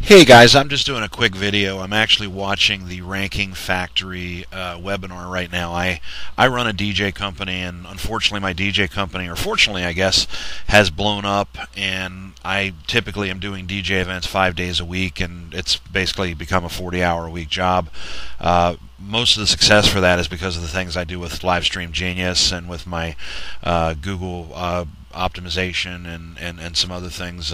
Hey guys, I'm just doing a quick video. I'm actually watching the Ranking Factory webinar right now. I run a DJ company, and unfortunately my DJ company, or fortunately I guess, has blown up, and I typically am doing DJ events 5 days a week, and it's basically become a 40-hour-a-week job. Most of the success for that is because of the things I do with Livestream Genius and with my Google optimization and some other things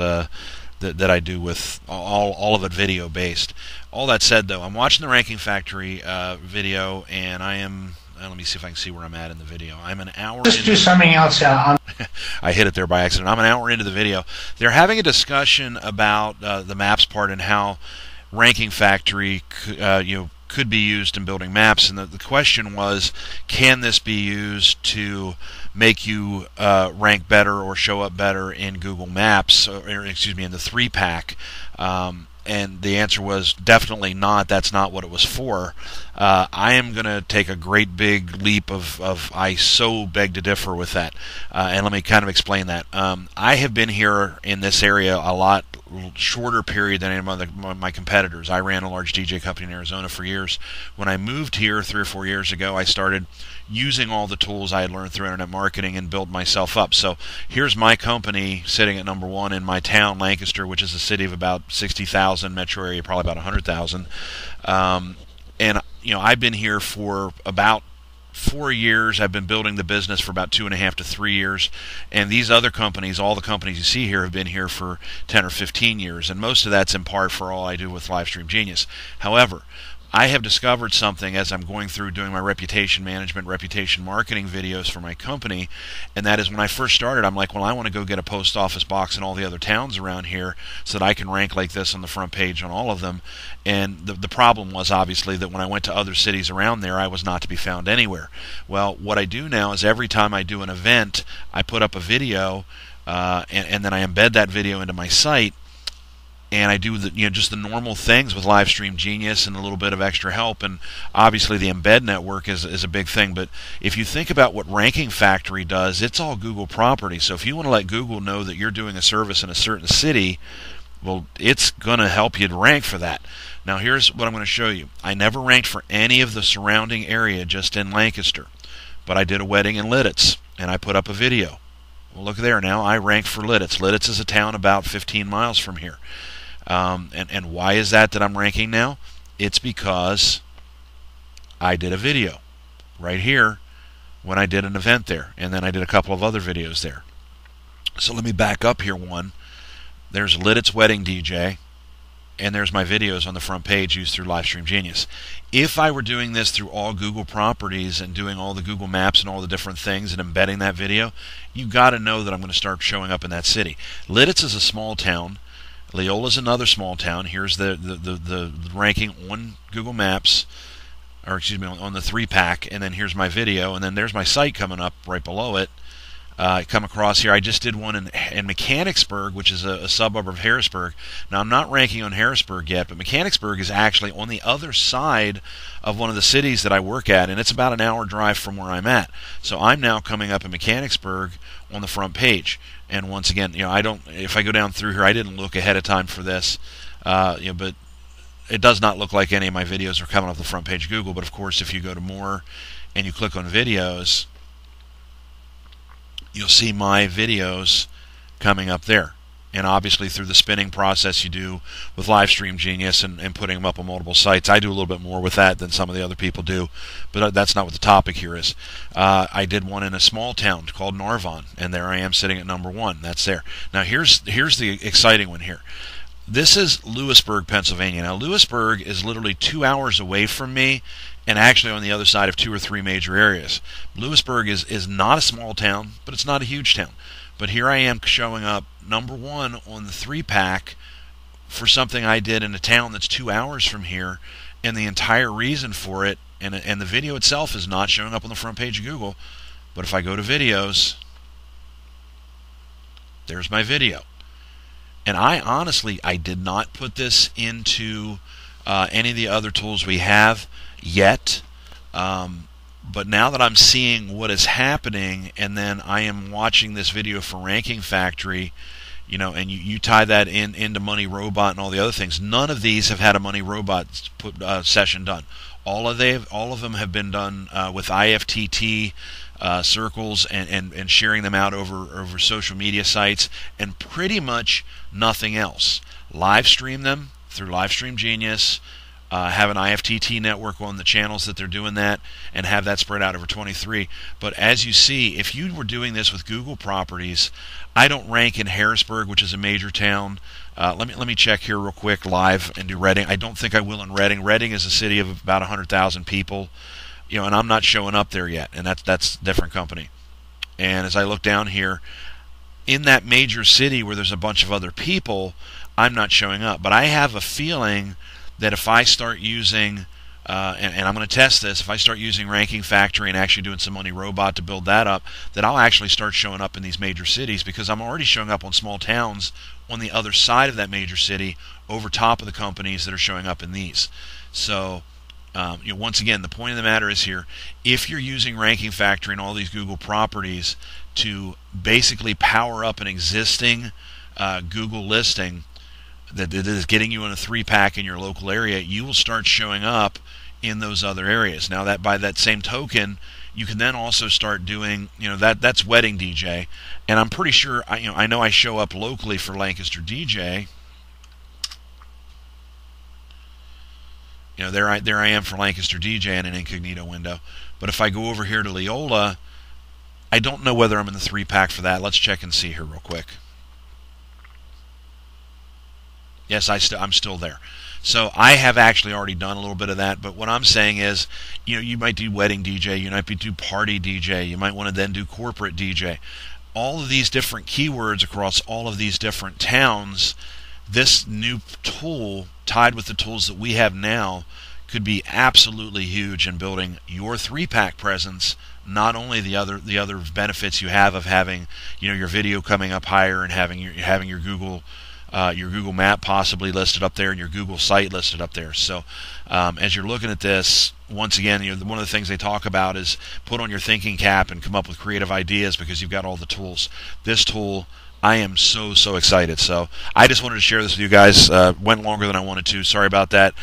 that I do with all of it video based. All that said, though, I'm watching the Ranking Factory video, and I am. Let me see if I can see where I'm at in the video. I'm an hour. Just do something else. I hit it there by accident. I'm an hour into the video. They're having a discussion about the maps part and how Ranking Factory could be used in building maps, and the question was, can this be used to make you rank better or show up better in Google Maps, or excuse me, in the 3-pack? And the answer was definitely not. That's not what it was for. I am going to take a great big leap of I so beg to differ with that. And let me kind of explain that. I have been here in this area a lot shorter period than any of my competitors. I ran a large DJ company in Arizona for years. When I moved here 3 or 4 years ago, I started using all the tools I had learned through internet marketing and built myself up. So here's my company sitting at number 1 in my town, Lancaster, which is a city of about 60,000, metro area probably about 100,000. And I've been here for about 4 years. I've been building the business for about 2.5 to 3 years, and these other companies, all the companies you see here, have been here for 10 or 15 years, and most of that's in part for all I do with Livestream Genius. However, I have discovered something as I'm going through doing my reputation management, reputation marketing videos for my company, and that is when I first started, I'm like, well, I want to go get a post office box in all the other towns around here so that I can rank like this on the front page on all of them. And the problem was obviously that when I went to other cities around there, I was not to be found anywhere. Well, what I do now is every time I do an event, I put up a video, and then I embed that video into my site. And I do just the normal things with Livestream Genius and a little bit of extra help, and obviously the embed network is a big thing. But if you think about what Ranking Factory does, it's all Google property. So if you want to let Google know that you're doing a service in a certain city, well, it's going to help you to rank for that. Now here's what I'm going to show you. I never ranked for any of the surrounding area, just in Lancaster. But I did a wedding in Lidditz, and I put up a video. Well, look there now. I ranked for Lidditz. Lidditz is a town about 15 miles from here. And why is that I'm ranking now? It's because I did a video right here when I did an event there, and then I did a couple of other videos there. So let me back up here one. There's Lidditz Wedding DJ, and there's my videos on the front page used through Livestream Genius. If I were doing this through all Google properties and doing all the Google Maps and all the different things and embedding that video, you got to know that I'm going to start showing up in that city. Lidditz is a small town. Leola is another small town. Here's the ranking on Google Maps, or excuse me, on the 3-pack, and then here's my video, and then there's my site coming up right below it. Come across here. I just did one in Mechanicsburg, which is a suburb of Harrisburg. Now, I'm not ranking on Harrisburg yet, but Mechanicsburg is actually on the other side of one of the cities that I work at, and it's about an hour drive from where I'm at. So I'm now coming up in Mechanicsburg on the front page. And once again, I don't. If I go down through here, I didn't look ahead of time for this, but it does not look like any of my videos are coming off the front page of Google. But of course, if you go to more and you click on videos, you'll see my videos coming up there. And obviously through the spinning process you do with Livestream Genius and putting them up on multiple sites. I do a little bit more with that than some of the other people do, but that's not what the topic here is. I did one in a small town called Narvon, and there I am sitting at number 1. That's there. Now here's the exciting one here. This is Lewisburg, Pennsylvania. Now Lewisburg is literally 2 hours away from me, and actually on the other side of 2 or 3 major areas. Lewisburg is not a small town, but it's not a huge town. But here I am showing up number 1 on the 3-pack for something I did in a town that's 2 hours from here, and the entire reason for it, and the video itself is not showing up on the front page of Google, but if I go to videos, there's my video. And I honestly did not put this into any of the other tools we have yet. But now that I'm seeing what is happening, and then I am watching this video for Ranking Factory, and you tie that into Money Robot and all the other things. None of these have had a Money Robot session done. All of them have been done with IFTT circles and sharing them out over social media sites, and pretty much nothing else. Live stream them through Livestream Genius. Have an IFTT network on the channels that they're doing that, and have that spread out over 23. But as you see, if you were doing this with Google properties, I don't rank in Harrisburg, which is a major town. Let me check here real quick live and do Reading. I don't think I will in Reading. Reading is a city of about 100,000 people, and I'm not showing up there yet, and that's a different company. And as I look down here, in that major city where there's a bunch of other people, I'm not showing up. But I have a feeling that if I start using, and I'm going to test this, if I start using Ranking Factory and actually doing some Money Robot to build that up, that I'll actually start showing up in these major cities, because I'm already showing up on small towns on the other side of that major city over top of the companies that are showing up in these. So, once again, the point of the matter is here, if you're using Ranking Factory and all these Google properties to basically power up an existing Google listing that is getting you in a 3-pack in your local area, you will start showing up in those other areas. Now, that by that same token, you can then also start doing, that's Wedding DJ, and I'm pretty sure I know I show up locally for Lancaster DJ. There I am for Lancaster DJ in an incognito window. But if I go over here to Leola, I don't know whether I'm in the 3-pack for that. Let's check and see here real quick. Yes, I'm still there. So I have actually already done a little bit of that, but what I'm saying is, you might do Wedding DJ, you might do Party DJ, you might want to then do Corporate DJ. All of these different keywords across all of these different towns, this new tool, tied with the tools that we have now, could be absolutely huge in building your 3-pack presence. Not only the other benefits you have of having, your video coming up higher and having your Google map possibly listed up there and your Google site listed up there. So as you're looking at this, once again, one of the things they talk about is put on your thinking cap and come up with creative ideas, because you've got all the tools. This tool, I am so excited. So I just wanted to share this with you guys. Went longer than I wanted to. Sorry about that.